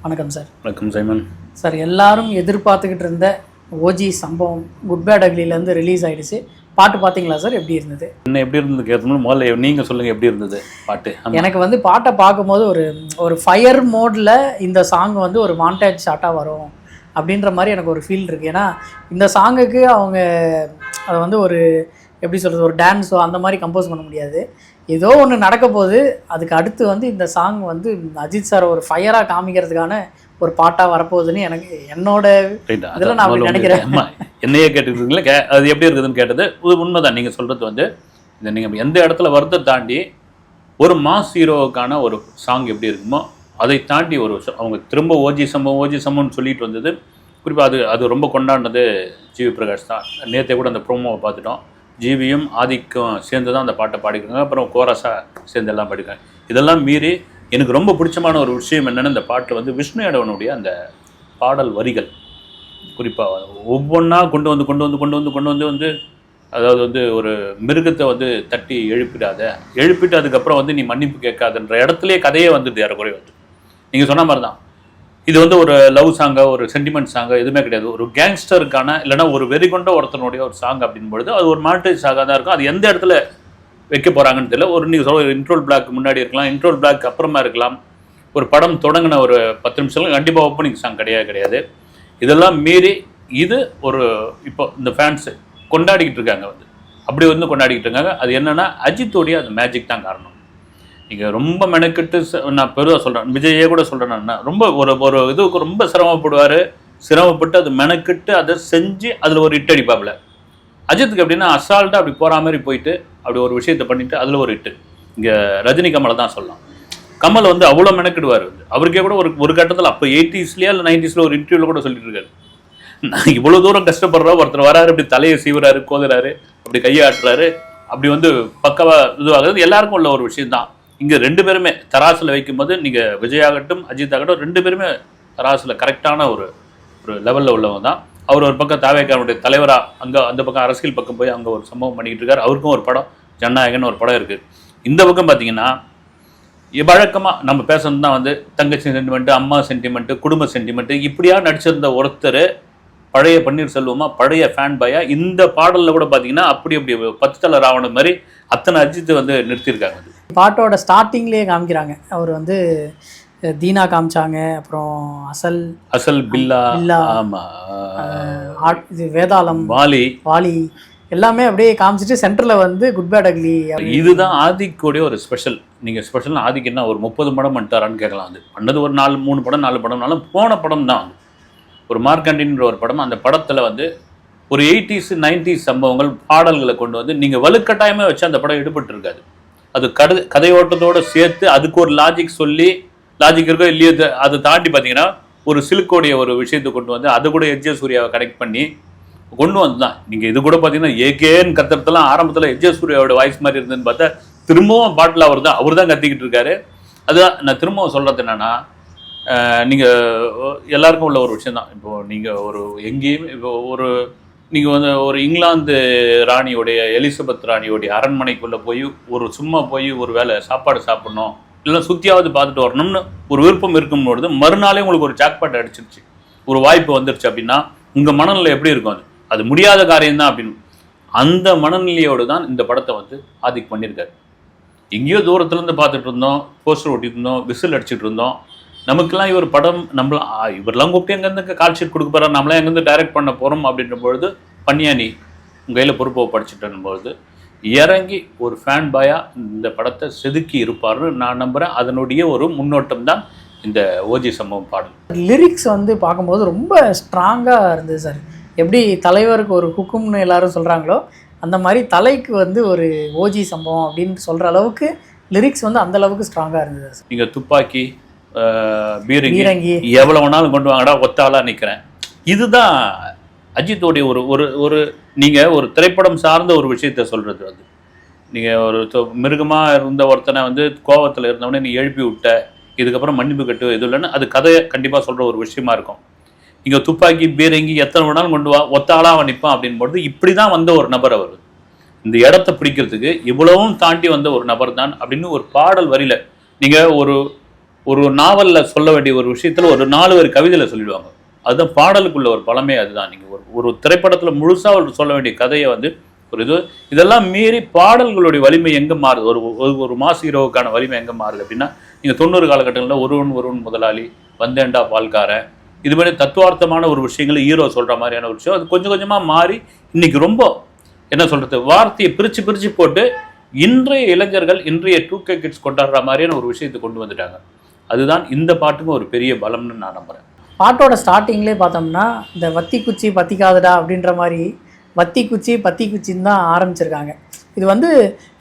வணக்கம் சார். வணக்கம் Simon sir, எல்லாரும் எதிர்பார்த்துக்கிட்டு இருந்த ஓஜி சம்பவம் குட் பேட் அக்லிலேருந்து ரிலீஸ் ஆகிடுச்சு. பாட்டு பார்த்தீங்களா சார்? எப்படி இருந்தது? என்ன எப்படி இருந்தது கேட்கணும், முதல்ல நீங்கள் சொல்லுங்கள் எப்படி இருந்தது பாட்டு? எனக்கு வந்து பாட்டை பார்க்கும்போது ஒரு ஃபயர் மோடில் இந்த சாங் வந்து ஒரு மாண்டேஜ் ஷாட்டாக வரும் அப்படின்ற மாதிரி எனக்கு ஒரு ஃபீல் இருக்குது. ஏன்னா இந்த சாங்குக்கு அவங்க அதை வந்து ஒரு எப்படி சொல்கிறது, ஒரு டான்ஸோ அந்த மாதிரி கம்போஸ் பண்ண முடியாது. ஏதோ ஒன்று நடக்க போது, அதுக்கு அடுத்து வந்து இந்த சாங் வந்து அஜித் சார் ஒரு ஃபயராக காமிக்கிறதுக்கான ஒரு பாட்டாக வரப்போகுதுன்னு எனக்கு என்னோட இதெல்லாம் நான் அப்படி நினைக்கிறேன். என்னையே கேட்டுருக்கீங்களா அது எப்படி இருக்குதுன்னு கேட்டது உண்மைதான். நீங்கள் சொல்கிறது வந்து இந்த நீங்கள் எந்த இடத்துல வரதை தாண்டி ஒரு மாஸ் ஹீரோவுக்கான ஒரு சாங் எப்படி இருக்குமோ அதை தாண்டி ஒரு அவங்க திரும்ப ஓஜி சம்பவம்னு சொல்லிட்டு வந்தது. குறிப்பாக அது ரொம்ப கொண்டாடினது ஜிவி பிரகாஷ் தான். நேற்றே கூட அந்த ப்ரோமோவை பார்த்துட்டோம். ஜிவியும் ஆதிக்கும் சேர்ந்து தான் அந்த பாட்டை பாடிக்கிறாங்க. அப்புறம் கோரஸாக சேர்ந்து எல்லாம் பாடிக்கிறாங்க. இதெல்லாம் மீறி எனக்கு ரொம்ப பிடிச்சமான ஒரு விஷயம் என்னென்னு, இந்த பாட்டு வந்து விஷ்ணு யாதவனுடைய அந்த பாடல் வரிகள் குறிப்பாக ஒவ்வொன்றா கொண்டு வந்து அதாவது வந்து ஒரு மிருகத்தை வந்து தட்டி எழுப்பிட்டு அதுக்கப்புறம் வந்து நீ மன்னிப்பு கேட்காதுன்ற இடத்துலேயே கதையே வந்துடுது. யாரைக்குறைய வந்து நீங்கள் சொன்ன மாதிரி தான் இது வந்து ஒரு லவ் சாங்கா, ஒரு சென்டிமெண்ட் சாங்கா எதுவுமே கிடையாது. ஒரு கேங்ஸ்டருக்கான இல்லைனா ஒரு வெறி கொண்ட ஒருத்தனுடைய ஒரு சாங் அப்படின்னு பொழுது அது ஒரு மாண்டேஜ் சாங்காக தான் இருக்கும். அது எந்த இடத்துல வைக்க போகிறாங்கன்னு தெரியல. ஒரு நீங்கள் சொல்ல இன்ட்ரோல் பிளாக் முன்னாடி இருக்கலாம், இன்ட்ரோல் பிளாக் அப்புறமா இருக்கலாம். ஒரு படம் தொடங்கின ஒரு 10 நிமிஷம் கண்டிப்பாக ஓப்பனிங் சாங் கிடையாது. இதெல்லாம் மீறி இது ஒரு இப்போ இந்த ஃபேன்ஸு கொண்டாடிக்கிட்டு இருக்காங்க, வந்து அப்படி வந்து கொண்டாடிக்கிட்டு இருக்காங்க. அது என்னென்னா அஜித்தோடைய அந்த மேஜிக் தான் காரணம். நீங்கள் ரொம்ப மெனக்கிட்டு, நான் பெருவாக சொல்கிறேன், விஜயே கூட சொல்கிறேன், நான் ரொம்ப ஒரு இதுக்கு ரொம்ப சிரமப்பட்டு அது மெனக்கிட்டு அதை செஞ்சு அதில் ஒரு இட்டு அடிப்பாப்புல. அஜித்துக்கு எப்படின்னா அசால்ட்டாக அப்படி போகிற மாதிரி போயிட்டு அப்படி ஒரு விஷயத்தை பண்ணிவிட்டு அதில் ஒரு இட்டு. இங்கே ரஜினி கமலை தான் சொல்லலாம். கமல் வந்து அவ்வளோ மெனக்கிடுவார். அவருக்கே கூட ஒரு கட்டத்தில் அப்போ 80ஸ்லையா இல்லை 90ஸ்ல ஒரு இன்டர்வியூவில் கூட சொல்லிட்டு இருக்காரு, நான் இவ்வளோ தூரம் கஷ்டப்படுறா, ஒருத்தர் வராரு அப்படி தலையை சீவுறாரு, கோதுறாரு, அப்படி கையை ஆட்டுறாரு, அப்படி வந்து பக்கவாக இதுவாகிறது எல்லாருக்கும் உள்ள ஒரு விஷயம்தான். இங்கே 2 பேருமே தராசில் வைக்கும்போது நீங்கள் விஜயாகட்டும் அஜித் ஆகட்டும் 2 பேருமே தராசில் கரெக்டான ஒரு லெவலில் உள்ளவங்க தான். அவர் ஒரு பக்கம் தாவேக்காரனுடைய தலைவராக அங்கே அந்த பக்கம் அரசியல் பக்கம் போய் அங்கே ஒரு சம்பவம் பண்ணிக்கிட்டு இருக்காரு. அவருக்கும் ஒரு படம் ஜனநாயகன் ஒரு படம் இருக்குது. இந்த பக்கம் பார்த்தீங்கன்னா வழக்கமாக நம்ம பேசுறது தான் வந்து தங்கச்சி சென்டிமெண்ட்டு, அம்மா சென்டிமெண்ட்டு, குடும்ப சென்டிமெண்ட்டு இப்படியா நடிச்சிருந்த ஒருத்தர் பழைய பன்னீர்செல்வமா, பழைய ஃபேன் பாயா. இந்த பாடலில் கூட பார்த்தீங்கன்னா அப்படி 10 தலை ராவணன் மாதிரி அத்தனை அஜித் வந்து நிறுத்தியிருக்காங்க. பாட்டோட ஸ்டார்டிங்லேயே காமிக்கிறாங்க. அவர் வந்து தீனா காமிச்சாங்க, அப்புறம் அசல் பில்லா, இது வேதாளம், வாலி எல்லாமே அப்படியே காமிச்சிட்டு சென்டரில் வந்து குட் பேட் அக்லி. இதுதான் ஆதிக்கோடைய ஒரு ஸ்பெஷல். நீங்கள் ஸ்பெஷல்னா ஆதிக்கு என்ன ஒரு 30 படம் பண்ணிட்டாரான்னு கேட்கலாம். அது பண்ணது ஒரு 3 படம் 4 படம்னாலும் போன படம் தான் ஒரு மார்க்கண்டின்ற ஒரு படம். அந்த படத்தில் வந்து ஒரு 80s 90s சம்பவங்கள் பாடல்களை கொண்டு வந்து நீங்கள் வலுக்கட்டாயமே வச்சு அந்த படம் ஈடுபட்டு இருக்காது. அது கதையோட்டத்தோடு சேர்த்து அதுக்கு ஒரு லாஜிக் சொல்லி, லாஜிக் இருக்கோ இல்லையோ அதை தாண்டி பார்த்தீங்கன்னா ஒரு சிலுக்கோடைய ஒரு விஷயத்தை கொண்டு வந்து அதை கூட எஜ்ஜே சூர்யாவை கனெக்ட் பண்ணி கொண்டு வந்து தான். நீங்கள் இது கூட பார்த்தீங்கன்னா ஏகேன்னு கத்துறதுலாம் ஆரம்பத்தில் எஜ்ஜே சூர்யாவோட வாய்ஸ் மாதிரி இருந்ததுன்னு பார்த்தா திரும்பவும் பாட்டில் அவர் தான் கத்திக்கிட்டு இருக்காரு. அதுதான் நான் திரும்பவும் சொல்கிறது என்னென்னா, நீங்கள் எல்லாருக்கும் உள்ள ஒரு விஷயம் தான். இப்போது நீங்கள் ஒரு எங்கேயுமே இப்போ நீங்கள் வந்து ஒரு இங்கிலாந்து ராணியோடைய, எலிசபெத் ராணியோடைய அரண்மனைக்குள்ளே போய் சும்மா போய் ஒரு வேளை சாப்பாடு சாப்பிட்ணும் இல்லை சுற்றியாவது பார்த்துட்டு வரணும்னு ஒரு விருப்பம் இருக்கும்பொழுது மறுநாளே உங்களுக்கு ஒரு ஜாக்பாட் அடிச்சிருச்சு, ஒரு வாய்ப்பு வந்துருச்சு அப்படின்னா உங்கள் மனநிலை எப்படி இருக்கும்? அது முடியாத காரியம்தான் அப்படின்னு. அந்த மனநிலையோடு தான் இந்த படத்தை வந்து ஆதிக் பண்ணியிருக்காரு. எங்கேயோ தூரத்துலேருந்து பார்த்துட்டு இருந்தோம், போஸ்டர் ஓட்டிட்டு இருந்தோம், விசில் அடிச்சுட்டு இருந்தோம். நமக்கெல்லாம் இவர் படம் இவரெல்லாம் கூப்பிட்டு எங்கேருந்து கால் ஷீட் கொடுக்க போகிறார், நம்மளாம் எங்கேருந்து டைரக்ட் பண்ண போகிறோம் அப்படின்ற பொழுது பன்னியானி உங்கள் கையில் பொறுப்பை படிச்சுட்டு பொழுது இறங்கி ஒரு ஃபேன் பாயாக இந்த படத்தை செதுக்கி இருப்பார்னு நான் நம்புகிறேன். அதனுடைய ஒரு முன்னோட்டம் தான் இந்த ஓஜி சம்பவம் பாடல். லிரிக்ஸ் வந்து பார்க்கும்போது ரொம்ப ஸ்ட்ராங்காக இருந்தது சார். எப்படி தலைவருக்கு ஒரு ஹுக்கும்னு எல்லாரும் சொல்கிறாங்களோ அந்த மாதிரி தலைக்கு வந்து ஒரு ஓஜி சம்பவம் அப்படின்னு சொல்கிற அளவுக்கு லிரிக்ஸ் வந்து அந்த அளவுக்கு ஸ்ட்ராங்காக இருந்தது சார். நீங்கள் துப்பாக்கி, பீரங்கி எவ்வளோ வேணாலும் கொண்டு வாங்கடா, ஒத்தாளாக நிற்கிறேன். இதுதான் அஜித்தோடைய ஒரு நீங்கள் ஒரு திரைப்படம் சார்ந்த ஒரு விஷயத்த சொல்கிறது. அது நீங்கள் ஒரு மிருகமாக இருந்த ஒருத்தனை வந்து கோவத்தில் இருந்தவொடனே நீ எழுப்பி விட்ட, இதுக்கப்புறம் மன்னிப்பு கட்டு எதுவும் இல்லைன்னு அது கதையை கண்டிப்பாக சொல்கிற ஒரு விஷயமா இருக்கும். இங்கே துப்பாக்கி பீரங்கி எத்தனை வேணாலும் கொண்டு வா, ஒத்தாளாக அவன் நிற்பான் அப்படின்போது இப்படி தான் வந்த ஒரு நபர். அவர் இந்த இடத்த பிடிக்கிறதுக்கு இவ்வளவும் தாண்டி வந்த ஒரு நபர் தான் அப்படின்னு ஒரு பாடல் வரியில் நீங்கள் ஒரு நாவலில் சொல்ல வேண்டிய ஒரு விஷயத்தில் ஒரு 4 வரி கவிதையில் சொல்லிடுவாங்க. அதுதான் பாடலுக்குள்ள ஒரு பலமே. அதுதான் நீங்கள் ஒரு திரைப்படத்தில் முழுசாக ஒரு சொல்ல வேண்டிய கதையை வந்து ஒரு இதெல்லாம் மீறி பாடல்களுடைய வலிமை எங்கே மாறுது, ஒரு மாஸ் ஹீரோவுக்கான வலிமை எங்கே மாறுது அப்படின்னா, நீங்கள் 90 காலகட்டங்களில் ஒருவன் முதலாளி, வந்தேண்டா பால்காரன், இது மாதிரி தத்துவார்த்தமான ஒரு விஷயங்களை ஹீரோ சொல்கிற மாதிரியான ஒரு விஷயம் அது கொஞ்சம் கொஞ்சமாக மாறி இன்னைக்கு ரொம்ப என்ன சொல்கிறது, வார்த்தையை பிரித்து போட்டு இன்றைய இளைஞர்கள் இன்றைய 2K கிட்ஸ் கொண்டாடுற மாதிரியான ஒரு விஷயத்தை கொண்டு வந்துட்டாங்க. அதுதான் இந்த பாட்டுக்கும் ஒரு பெரிய பலம்னு நான் நம்புகிறேன். பாட்டோட ஸ்டார்டிங்லேயே பார்த்தோம்னா இந்த வத்தி குச்சி பத்திக்காதடா அப்படின்ற மாதிரி வத்தி குச்சின்னு தான் ஆரம்பிச்சிருக்காங்க. இது வந்து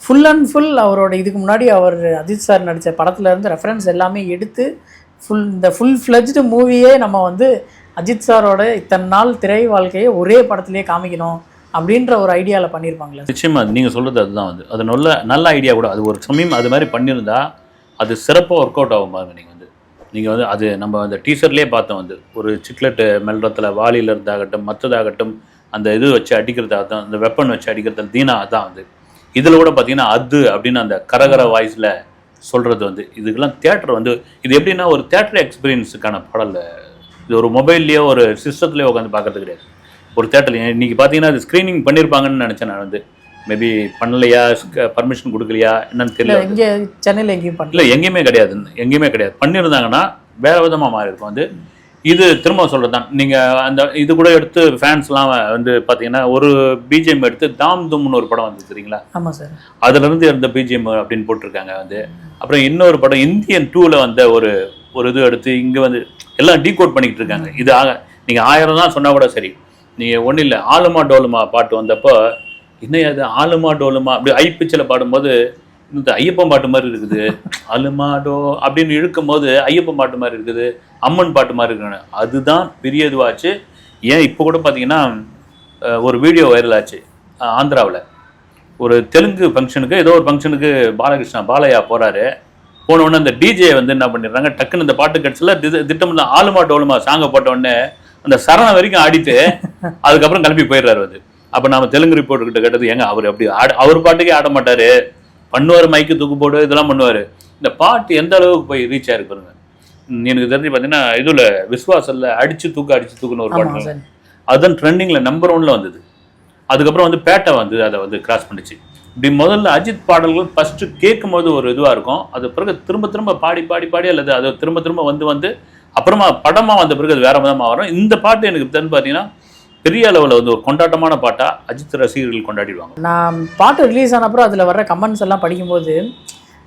ஃபுல் அண்ட் ஃபுல் அவரோட இதுக்கு முன்னாடி அவர் அஜித் சார் நடித்த படத்துலேருந்து ரெஃபரன்ஸ் எல்லாமே எடுத்து இந்த ஃபுல் ஃப்ளெஜ்டு மூவியே நம்ம வந்து அஜித் சாரோட இத்தனை நாள் திரை வாழ்க்கையை ஒரே படத்துலேயே காமிக்கணும் அப்படின்ற ஒரு ஐடியாவில் பண்ணியிருப்பாங்களே. நிச்சயமாக நீங்கள் சொல்கிறது அதுதான் வந்து அது நல்ல ஐடியா கூட. அது ஒரு சமயம் அது மாதிரி பண்ணியிருந்தா அது சிறப்பாக ஒர்க் அவுட் ஆகும் பாருங்க. நீங்கள் வந்து அது நம்ம அந்த டீசர்லேயே பார்த்தோம் வந்து ஒரு சிக்லெட்டு மெல்றத்தில் வாலியில் இருந்தாகட்டும் மற்றதாகட்டும் அந்த இது வச்சு அடிக்கிறதாகட்டும் அந்த வெப்பன் வச்சு அடிக்கிறது தீனா தான் வந்து இதில் கூட பார்த்தீங்கன்னா அது அப்படின்னு அந்த கரகர வாய்ஸில் சொல்கிறது வந்து இதுக்கெல்லாம் தியேட்டர் வந்து இது எப்படின்னா ஒரு தியேட்டர் எக்ஸ்பீரியன்ஸுக்கான பாடல். இது ஒரு மொபைல்லையோ ஒரு சிஸ்டத்துலேயோ உட்காந்து பார்க்கறது கிடையாது. ஒரு தியேட்டர் இன்றைக்கி பார்த்தீங்கன்னா அது ஸ்க்ரீனிங் பண்ணியிருப்பாங்கன்னு நினச்சேன் நான் வந்து. மேபி பண்ணலையா, பர்மிஷன் கொடுக்கலையா என்னன்னு தெரியல. இங்கே சென்னையில் எங்கேயும் பண்ணல, இல்லை எங்கேயுமே கிடையாது. பண்ணியிருந்தாங்கன்னா வேறு விதமாக மாறி இருக்கும். வந்து இது திரும்ப சொல்கிறது தான். நீங்கள் அந்த இது கூட எடுத்து ஃபேன்ஸ்லாம் வந்து பார்த்தீங்கன்னா ஒரு பிஜிஎம் எடுத்து தாம் தும்னு ஒரு படம் வந்து தெரியுங்களா? ஆமாம் சார். அதுலேருந்து இருந்த பிஜிஎம் அப்படின்னு போட்டிருக்காங்க வந்து. அப்புறம் இன்னொரு படம் இந்தியன் 2ல் வந்த ஒரு இது எடுத்து இங்கே வந்து எல்லாம் டீகோட் பண்ணிக்கிட்டு இருக்காங்க. இது நீங்கள் 1000 தான் சொன்னால் கூட சரி. நீங்கள் ஒன்றும் இல்லை, ஆலுமா டோலுமா பாட்டு வந்தப்போ இன்னும் அது ஆலுமா டோலுமா அப்படி ஐப்பிச்சில் பாடும்போது இந்த ஐயப்பன் பாட்டு மாதிரி இருக்குது, அலுமாடோ அப்படின்னு இழுக்கும் போது ஐயப்பன் பாட்டு மாதிரி இருக்குது, அம்மன் பாட்டு மாதிரி இருக்குன்னு அதுதான் பெரிய இதுவாச்சு. ஏன் இப்போ கூட பார்த்தீங்கன்னா ஒரு வீடியோ வைரல் ஆச்சு ஆந்திராவில். ஒரு தெலுங்கு ஃபங்க்ஷனுக்கு ஏதோ ஒரு ஃபங்க்ஷனுக்கு பாலையா போகிறாரு. போனவுடனே அந்த டிஜே வந்து என்ன பண்ணிடுறாங்க, டக்குன்னு இந்த பாட்டு கட்சியில் திட்டமில்ல ஆலுமா டோலுமா சாங்கை போட்டவுடனே அந்த சரணம் வரைக்கும் ஆடிட்டு அதுக்கப்புறம் கிளம்பி போயிடுறாரு வந்து. அப்போ நம்ம தெலுங்கு ரிப்போர்ட்டர்கிட்ட கேட்டது, ஏங்க அவர் அப்படி அவர் பாட்டுக்கே ஆட மாட்டார், பண்ணுவார், மைக்கு தூக்கு போடு இதெல்லாம் பண்ணுவார். இந்த பாட்டு எந்த அளவுக்கு போய் ரீச் ஆயிருக்கு பாருங்க. எனக்கு தெரிஞ்சு பார்த்தீங்கன்னா இதில் விஸ்வாசல்ல அடிச்சு தூக்குன்னு ஒரு பாட்டு அதுதான் ட்ரெண்டிங்கில் நம்பர் 1ல் வந்தது. அதுக்கப்புறம் வந்து பேட்டை வந்து அதை வந்து கிராஸ் பண்ணிச்சு. இப்படி முதல்ல அஜித் பாடல்கள் ஃபஸ்ட்டு கேட்கும் போது ஒரு இதுவாக இருக்கும். அது பிறகு திரும்ப பாடி அல்லது அதை திரும்ப வந்து அப்புறமா படமாக வந்த பிறகு அது வேற விதமாக வரும். இந்த பாட்டு எனக்கு தெரிஞ்சு பார்த்தீங்கன்னா பெரிய அளவில் வந்து ஒரு கொண்டாட்டமான பாட்டாக அஜித் ரசிகர்கள் கொண்டாடிடுவாங்க. நான் பாட்டு ரிலீஸ் ஆன அப்புறம் அதில் வர்ற கமெண்ட்ஸ் எல்லாம் படிக்கும்போது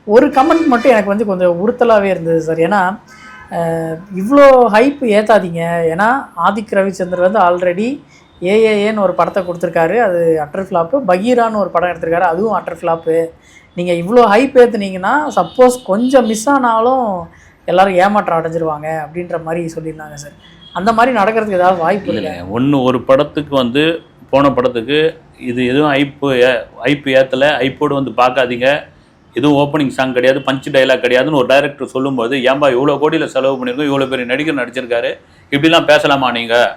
ஒரு கமெண்ட் மட்டும் எனக்கு வந்து கொஞ்சம் உறுத்தலாகவே இருந்தது சார். ஏன்னா இவ்வளோ ஹைப் ஏற்றாதீங்க. ஏன்னா ஆதிக் ரவிச்சந்தர் வந்து ஆல்ரெடி ஏஏஏன்னு ஒரு படத்தை கொடுத்துருக்காரு, அது அட்டர் ஃப்ளாப்பு. பகீரான்னு ஒரு படம் எடுத்திருக்காரு, அதுவும் அட்டர் ஃப்ளாப்பு. நீங்கள் இவ்வளோ ஹைப் ஏற்றுனீங்கன்னா சப்போஸ் கொஞ்சம் மிஸ் ஆனாலும் எல்லோரும் ஏமாற்றம் அடைஞ்சிருவாங்க அப்படின்ற மாதிரி சொல்லியிருந்தாங்க சார். அந்த மாதிரி நடக்கிறதுக்கு ஏதாவது வாய்ப்பு இல்லை? ஒரு படத்துக்கு வந்து போன படத்துக்கு இது எதுவும் ஐப்பு ஏற்றலை, ஐப்போடு வந்து பார்க்காதீங்க, எதுவும் ஓப்பனிங் சாங் கிடையாது, பஞ்ச் டைலாக் கிடையாதுன்னு ஒரு டைரக்டர் சொல்லும்போது, ஏன்பா இவ்வளோ கோடியில் செலவு பண்ணியிருக்கோம், இவ்வளோ பெரிய நடிகர் நடிச்சிருக்காரு, இப்படிலாம் பேசலாமா நீங்கள்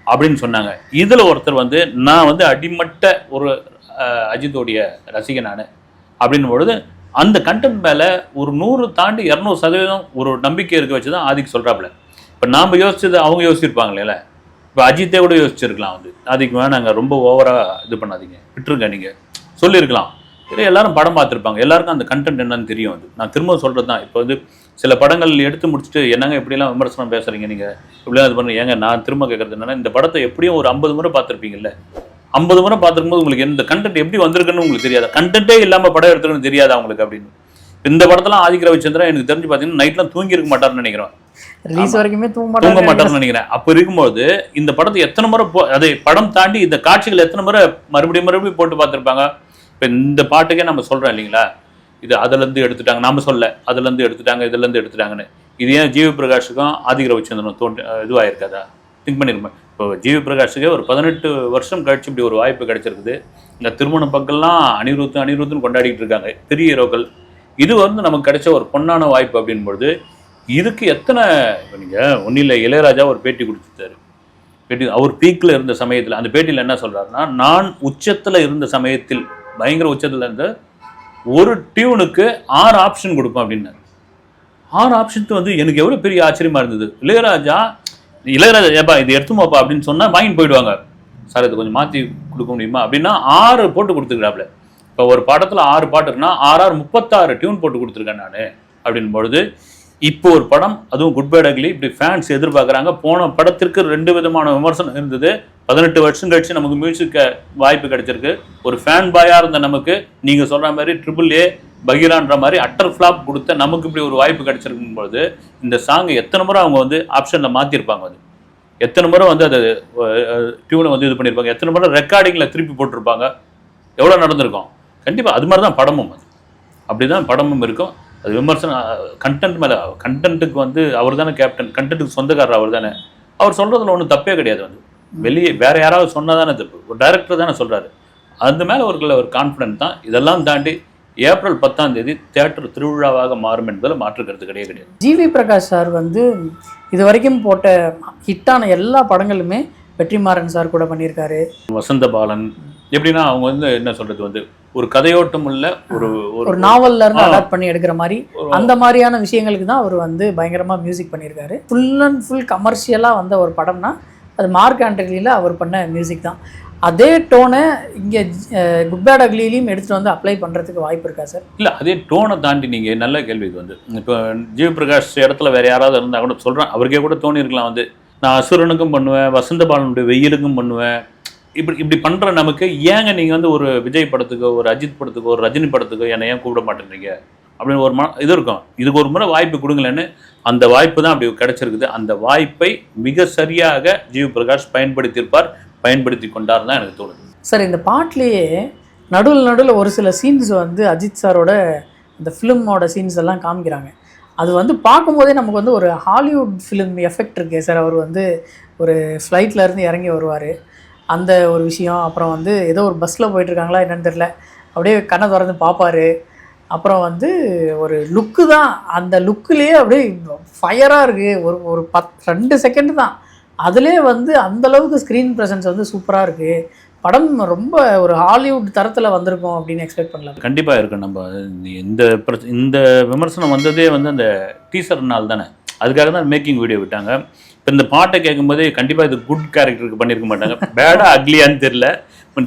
அப்படின்னு சொன்னாங்க. இதில் ஒருத்தர் வந்து நான் வந்து அடிமட்ட ஒரு அஜித்தோடைய ரசிகனானு அப்படின்னும் பொழுது அந்த கண்டென்ட் மேலே ஒரு 100 தாண்டி 200% ஒரு நம்பிக்கை இருக்க வச்சு தான் ஆதிக்கு சொல்கிறாப்புல. இப்போ நாம் யோசிச்சது அவங்க யோசிச்சிருப்பாங்களே. இப்போ அஜித்தே கூட யோசிச்சிருக்கலாம் வந்து ஆதிக்கு நாங்கள் ரொம்ப ஓவராக இது பண்ணாதீங்க, விட்டுருங்க, நீங்கள் சொல்லியிருக்கலாம். இல்லை எல்லாரும் படம் பார்த்துருப்பாங்க, எல்லாருக்கும் அந்த கண்டென்ட் என்னன்னு தெரியும். வந்து நான் திரும்ப சொல்கிறது தான். இப்போ வந்து சில படங்கள் எடுத்து முடிச்சுட்டு என்னங்க இப்படிலாம் விமர்சனம் பேசுகிறீங்க, நீங்கள் இப்படிலாம் இது பண்ணுறீங்க. ஏங்க நான் திரும்ப கேட்குறது என்னன்னா, இந்த படத்தை எப்படியும் ஒரு 50 முறை பார்த்துருப்பீங்கல்ல. 50 முறை பார்த்துருக்கும்போது உங்களுக்கு இந்த கண்டென்ட் எப்படி வந்திருக்குன்னு உங்களுக்கு தெரியாது, கண்டென்ட்டே இல்லாமல் படம் எடுத்துக்கணும்னு தெரியாது அவங்களுக்கு அப்படின்னு. இந்த படத்தெல்லாம் ஆதிக் ரவிச்சந்திரன் எனக்கு தெரிஞ்சு பார்த்தீங்கன்னா நைட்லாம் தூங்கி இருக்க மாட்டார்னு நினைக்கிறேன், ரிலீஸ் வரைக்குமே தூங்க மாட்டார்னு நினைக்கிறேன். அப்போ இருக்கும்போது இந்த படத்தை எத்தனை முறை அதை படம் தாண்டி இந்த காட்சிகள் எத்தனை முறை மறுபடியும் போட்டு பார்த்துருப்பாங்க. இப்போ இந்த பாட்டுக்கே நம்ம சொல்கிறோம் இல்லைங்களா, இது அதுலேருந்து எடுத்துட்டாங்க, நாம் சொல்ல அதுலேருந்து எடுத்துட்டாங்க, இதுலேருந்து எடுத்துட்டாங்கன்னு. இது ஏன் ஜிவி பிரகாஷுக்கும் ஆதிக் ரவிச்சந்திரனும் இதுவாயிருக்காதா? திங்க் பண்ணிருப்பேன். இப்போ ஜிவி பிரகாஷுக்கு ஒரு 18 வருஷம் கழிச்சு இப்படி ஒரு வாய்ப்பு கிடைச்சிருக்குது. இந்த திருமண பக்கம்லாம் அனிருத்துன்னு கொண்டாடிட்டு இருக்காங்க பெரிய ஹீரோக்கள். இது வந்து நமக்கு கிடைச்ச ஒரு பொன்னான வாய்ப்பு அப்படின்பொழுது இதுக்கு எத்தனை நீங்கள் ஒன்றும் இல்லை, இளையராஜா ஒரு பேட்டி கொடுத்துட்டாரு. அவர் பீக்கில் இருந்த சமயத்தில் அந்த பேட்டியில் என்ன சொல்கிறாருன்னா, நான் உச்சத்தில் இருந்த சமயத்தில் பயங்கர உச்சத்தில் இருந்த ஒரு டியூனுக்கு 6 ஆப்ஷன் கொடுப்பேன் அப்படின்னாரு. 6 ஆப்ஷன்ஸ் வந்து எனக்கு எவ்வளோ பெரிய ஆச்சரியமா இருந்தது. இளையராஜா ஏப்பா இது எடுத்துமாப்பா அப்படின்னு சொன்னால் வாங்கிட்டு போயிடுவாங்க. சார் இது கொஞ்சம் மாற்றி கொடுக்க முடியுமா அப்படின்னா 6 போட்டு கொடுத்துருக்காப்புல. இப்போ ஒரு படத்தில் 6 பாட்டு இருக்குன்னா 6 36 டியூன் போட்டு கொடுத்துருக்கேன் நான் அப்படின் பொழுது, இப்போ ஒரு படம் அதுவும் குட் பேட் அக்லி இப்படி ஃபேன்ஸ் எதிர்பார்க்குறாங்க. போன படத்திற்கு 2 விதமான விமர்சனம் இருந்தது. 18 வருஷம் கழிச்சு நமக்கு மியூசிக்க வாய்ப்பு கிடைச்சிருக்கு. ஒரு ஃபேன் பாயாக இருந்த நமக்கு நீங்கள் சொல்கிற மாதிரி AAA பகீரான்ற மாதிரி அட்டர் ஃப்ளாப் கொடுத்த நமக்கு இப்படி ஒரு வாய்ப்பு கிடைச்சிருக்கும் பொழுது, இந்த சாங் எத்தனை முறை அவங்க வந்து ஆப்ஷனில் மாற்றிருப்பாங்க, அது எத்தனை முறை வந்து அதை டியூனை வந்து இது பண்ணியிருப்பாங்க, எத்தனை முறை ரெக்கார்டிங்கில் திருப்பி போட்டிருப்பாங்க, எவ்வளோ நடந்திருக்கும். கண்டிப்பாக அது மாதிரி தான் படமும், அது அப்படி தான் படமும் இருக்கும். அது விமர்சனம் கண்டென்ட் மேலே, கண்டென்ட்டுக்கு வந்து அவர் தானே கேப்டன், கண்டென்ட்டுக்கு சொந்தக்காரர் அவர் தானே. அவர் சொல்கிறதுல ஒன்றும் தப்பே கிடையாது. வந்து வெளியே வேறு யாராவது சொன்னால் தானே தப்பு, ஒரு டைரக்டர் தானே சொல்கிறாரு. அந்த மேலே ஒரு கான்ஃபிடென்ட் தான். இதெல்லாம் தாண்டி ஏப்ரல் 10ஆம் தேதி தியேட்டர் திருவிழாவாக மாறும் என்பதில் மாற்று கருத்து கிடையாது. ஜிவி பிரகாஷ் சார் வந்து இது வரைக்கும் போட்ட ஹிட்டான எல்லா படங்களுமே வெற்றிமாறன் சார் கூட பண்ணியிருக்காரு. வசந்த பாலன் எப்படின்னா அவங்க வந்து என்ன சொல்றது, வந்து ஒரு கதையோட்டம் உள்ள ஒரு நாவல்ல இருந்து அடாப்ட் பண்ணி எடுக்கிற மாதிரி அந்த மாதிரியான விஷயங்களுக்கு தான் அவர் வந்து பயங்கரமா மியூசிக் பண்ணியிருக்காரு. ஃபுல் அண்ட் ஃபுல் கமர்ஷியலா வந்த ஒரு படம்னா அது மார்க் ஆண்டனியில் அவர் பண்ண மியூசிக் தான். அதே டோனை இங்கே குட் பேட் அக்லிலையும் எடுத்துகிட்டு வந்து அப்ளை பண்ணுறதுக்கு வாய்ப்பு இருக்கா சார்? இல்லை, அதே டோனை தாண்டி நீங்கள் நல்ல கேள்வி. இது வந்து இப்போ ஜிவி பிரகாஷ் இடத்துல வேறு யாராவது இருந்தால் கூட சொல்கிறேன், அவருக்கே கூட தோணி இருக்கலாம், வந்து நான் அசுரனுக்கும் பண்ணுவேன், வசந்த பாலனுடைய வெயிலுக்கும் பண்ணுவேன், இப்படி பண்ணுற நமக்கு ஏங்க நீங்கள் வந்து ஒரு விஜய் படத்துக்கோ ஒரு அஜித் படத்துக்கோ ஒரு ரஜினி படத்துக்கோ என்னை ஏன் கூப்பிட மாட்டேன்றீங்க அப்படின்னு ஒரு இது இருக்கும். இதுக்கு ஒரு முறை வாய்ப்பு கொடுங்களேன்னு அந்த வாய்ப்பு தான் அப்படி கிடச்சிருக்குது. அந்த வாய்ப்பை மிக சரியாக ஜிவி பிரகாஷ் பயன்படுத்தி கொண்டார் தான் எனக்கு தோணுது சார். இந்த பாட்டிலேயே நடுவில் ஒரு சில சீன்ஸ் வந்து அஜித் சாரோட இந்த ஃபிலிமோட சீன்ஸ் எல்லாம் காமிக்கிறாங்க. அது வந்து பார்க்கும்போதே நமக்கு வந்து ஒரு ஹாலிவுட் ஃபிலிம் எஃபெக்ட் இருக்குது சார். அவர் வந்து ஒரு ஃப்ளைட்லேருந்து இறங்கி வருவார், அந்த ஒரு விஷயம். அப்புறம் வந்து ஏதோ ஒரு பஸ்ஸில் போயிட்டுருக்காங்களா என்னன்னு தெரில, அப்படியே கண்ணை திறந்து பார்ப்பார். அப்புறம் வந்து ஒரு லுக்கு தான், அந்த லுக்குலேயே அப்படியே ஃபயராக இருக்குது. ஒரு 2 செகண்ட் தான், அதிலே வந்து அந்தளவுக்கு ஸ்க்ரீன் ப்ரெசன்ஸ் வந்து சூப்பராக இருக்குது. படம் ரொம்ப ஒரு ஹாலிவுட் தரத்தில் வந்திருக்கும் அப்படின்னு எக்ஸ்பெக்ட் பண்ணலாம். கண்டிப்பாக இருக்கும். நம்ம இந்த விமர்சனம் வந்ததே வந்து அந்த டீசர் நாள் தானே, அதுக்காக தான் மேக்கிங் வீடியோ விட்டாங்க. இப்போ இந்த பாட்டை கேட்கும்போதே கண்டிப்பாக இது குட் கேரக்டருக்கு பண்ணியிருக்க மாட்டாங்க. பேடாக அக்லியான்னு தெரியல,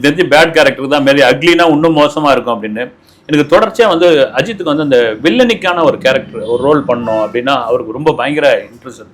தெரிஞ்சு பேட் கேரக்டருக்கு தான் மாரி, அக்லினா இன்னும் மோசமாக இருக்கும் அப்படின்னு. எனக்கு தொடர்ச்சியாக வந்து அஜித்துக்கு வந்து அந்த வில்லனிக்கான ஒரு கேரக்டர் ஒரு ரோல் பண்ணோம் அப்படின்னா அவருக்கு ரொம்ப பயங்கர இன்ட்ரெஸ்ட்.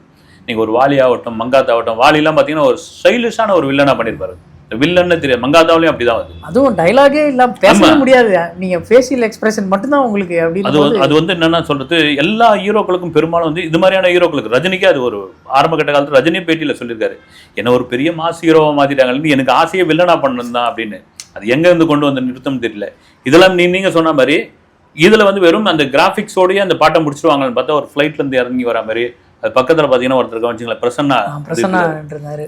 நீங்கள் ஒரு வாலி ஆகட்டும், மங்காத்தா ஆகட்டும், வாலிலாம் பார்த்தீங்கன்னா ஒரு ஸ்டைலிஷான ஒரு வில்லனாக பண்ணியிருப்பாரு. வில்லன்னு தெரியாது, மங்காத்தாவிலையும் அப்படி தான் வருது. அதுவும் டைலாகே இல்லாம பேசவே முடியாது, நீங்கள் ஃபேஷியல் எக்ஸ்பிரஷன் மட்டும்தான் உங்களுக்கு அப்படின்னு. அது வந்து என்னென்னா சொல்கிறது, எல்லா ஹீரோக்களுக்கும் பெரும்பாலும் வந்து இது மாதிரியான ஹீரோக்களுக்கு, ரஜினிக்கு அது ஒரு ஆரம்பகட்ட காலத்தில் ரஜினி பேட்டியில் சொல்லியிருக்காரு, என்ன ஒரு பெரிய மாஸ் ஹீரோவை மாற்றிட்டாங்கன்னு, எனக்கு ஆசையே வில்லனாக பண்ணணும் தான் அப்படின்னு. அது எங்கேருந்து கொண்டு வந்து நிறுத்தம் தெரியல. இதெல்லாம் நீங்கள் சொன்ன மாதிரி இதில் வந்து வெறும் அந்த கிராஃபிக்ஸோடய அந்த பாட்டை முடிச்சிருவாங்கன்னு பார்த்தா ஒரு ஃப்ளைட்லேருந்து இறங்கி வர மாதிரி. அது பக்கத்தில் பார்த்தீங்கன்னா ஒருத்தர் கவனிச்சிங்களா, பிரசன்னா.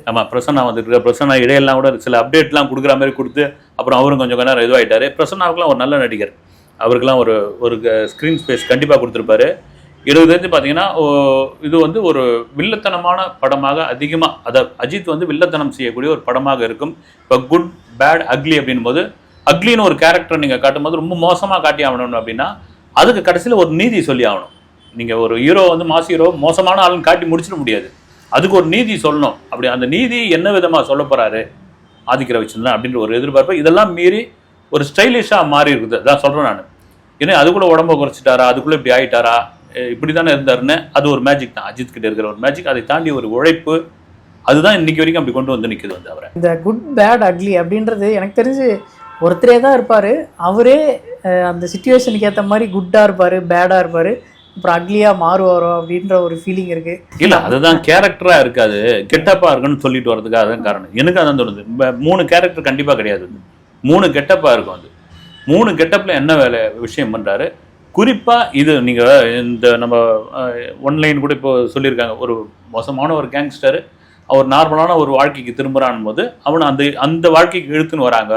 ஆமாம், பிரசன்னா வந்துட்டு பிரசன்னா இடையெல்லாம் கூட சில அப்டேட்லாம் கொடுக்குற மாதிரி கொடுத்து அப்புறம் அவரும் கொஞ்சம் நேரம் இதுவாகிட்டார். பிரசன்னாவுக்குலாம் ஒரு நல்ல நடிகர், அவருக்கெல்லாம் ஒரு ஸ்க்ரீன் ஸ்பேஸ் கண்டிப்பாக கொடுத்துருப்பாரு. இது பார்த்தீங்கன்னா இது வந்து ஒரு வில்லத்தனமான படமாக அதிகமாக, அதை அஜித் வந்து வில்லத்தனம் செய்யக்கூடிய ஒரு படமாக இருக்கும். இப்போ குட் பேட் அக்லி அப்படின் போது, அக்லின்னு ஒரு கேரக்டர் நீங்கள் காட்டும்போது ரொம்ப மோசமாக காட்டி ஆகணும் அப்படின்னா அதுக்கு கடைசியில் ஒரு நீதி சொல்லி ஆகணும். நீங்கள் ஒரு ஹீரோ வந்து மாஸ் ஹீரோ மோசமான ஆளுன்னு காட்டி முடிச்சிட முடியாது, அதுக்கு ஒரு நீதி சொல்லணும். அப்படி அந்த நீதி என்ன விதமாக சொல்ல போகிறாரு ஆதிக்க ரவிச்சந்திரன் அப்படின்ற ஒரு எதிர்பார்ப்பு. இதெல்லாம் மீறி ஒரு ஸ்டைலிஷாக மாறி இருக்குது. அதான் சொல்கிறேன் நான். ஏன்னா அதுக்குள்ளே உடம்பை குறைச்சிட்டாரா, அதுக்குள்ளே இப்படி ஆகிட்டாரா, இப்படி தானே இருந்தாருன்னு, அது ஒரு மேஜிக் தான், அஜித் கிட்ட இருக்கிற ஒரு மேஜிக். அதை தாண்டி ஒரு உழைப்பு, அதுதான் இன்னைக்கு வரைக்கும் அப்படி கொண்டு வந்து நிற்குது வந்து அவரை. இந்த குட் பேட் அக்லி அப்படின்றது எனக்கு தெரிஞ்சு ஒருத்தரே தான் இருப்பார். அவரே அந்த சிச்சுவேஷனுக்கு ஏற்ற மாதிரி குட்டாக இருப்பார், பேடாக இருப்பார், அப்புறம் அக்லியாக மாறுவாரோ அப்படின்ற ஒரு ஃபீலிங் இருக்குது. இல்லை, அதுதான் கேரக்டராக இருக்காது, கெட்டப்பாக இருக்குன்னு சொல்லிட்டு வரதுக்கு அதுதான் காரணம். எனக்கு அதான் தோணுது. 3 கேரக்டர் கண்டிப்பாக கிடையாது, 3 கெட்டப்பாக இருக்கும். அது 3 கெட்டப்பில் என்ன விஷயம் பண்ணுறாரு குறிப்பாக. இது நீங்கள் இந்த நம்ம ஒன்லைன் கூட இப்போ சொல்லியிருக்காங்க, ஒரு மோசமான ஒரு கேங்ஸ்டர் அவர் நார்மலான ஒரு வாழ்க்கைக்கு திரும்புகிறான் போது அவனை அந்த வாழ்க்கைக்கு இழுத்துன்னு வராங்க,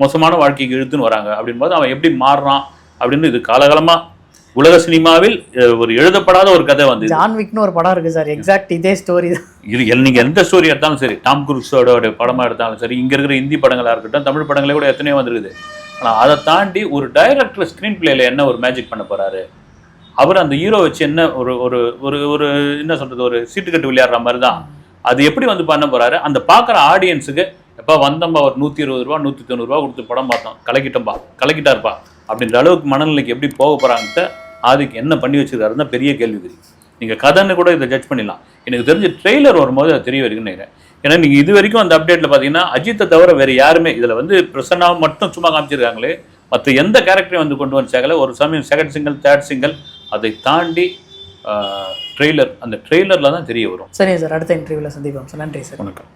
மோசமான வாழ்க்கைக்கு இழுத்துன்னு வராங்க அப்படின்போது அவன் எப்படி மாறுறான் அப்படின்னு. இது காலகாலமாக உலக சினிமாவில் ஒரு எழுதப்படாத ஒரு கதை வந்து ஜான் விக்னு ஒரு படம் இருக்குது சார், எக்ஸாக்ட் இதே ஸ்டோரி தான். இது நீங்கள் எந்த ஸ்டோரி எடுத்தாலும் சரி, டாம் குரூஸோட படமாக எடுத்தாலும் சரி, இங்கே இருக்கிற ஹிந்தி படங்களாக இருக்கட்டும், தமிழ் படங்களே கூட எத்தனையோ வந்துருக்குது. ஆனால் அதை தாண்டி ஒரு டைரக்டர் ஸ்க்ரீன் பிளேயில் என்ன ஒரு மேஜிக் பண்ண போகிறாரு அவர் அந்த ஹீரோ வச்சு என்ன ஒரு ஒரு ஒரு ஒரு என்ன சொல்றது, ஒரு சீட்டுக்கட்டு விளையாடுற மாதிரி தான் அது எப்படி வந்து பண்ண போறாரு. அந்த பார்க்குற ஆடியன்ஸுக்கு எப்போ வந்தோம்பா ஒரு 120 ரூபா 190 ரூபா கொடுத்து படம் பார்த்தோம், கலக்கிட்டாருப்பா அப்படின்ற அளவுக்கு மனநிலைக்கு எப்படி போக போறாங்கன்ட்டு ஆதிக்கு என்ன பண்ணி வச்சிருக்காருன்னு பெரிய கேள்விக்குறி. நீங்கள் கதைன்னு கூட இதை ஜட்ஜ் பண்ணிடலாம். எனக்கு தெரிஞ்ச ட்ரெய்லர் வரும்போது அது தெரிய வரைக்கும் நினைக்கிறேன். ஏன்னா நீங்கள் இது வரைக்கும் அந்த அப்டேட்டில் பார்த்தீங்கன்னா அஜித்தை தவிர வேறு யாருமே இதில் வந்து பிரசன்னாவை மட்டும் சும்மா காமிச்சிருக்காங்களே, மற்ற எந்த கேரக்டரையும் வந்து கொண்டு வந்து ஒரு சமயம் செகண்ட் சிங்கிள் தேர்ட் சிங்கிள் அதை தாண்டி ட்ரெய்லர், அந்த ட்ரெய்லரில் தான் தெரிய வரும். சரிங்க சார், அடுத்த இன்டர்வியூவில் சந்திப்போம் சார். நன்றி சார். வணக்கம்.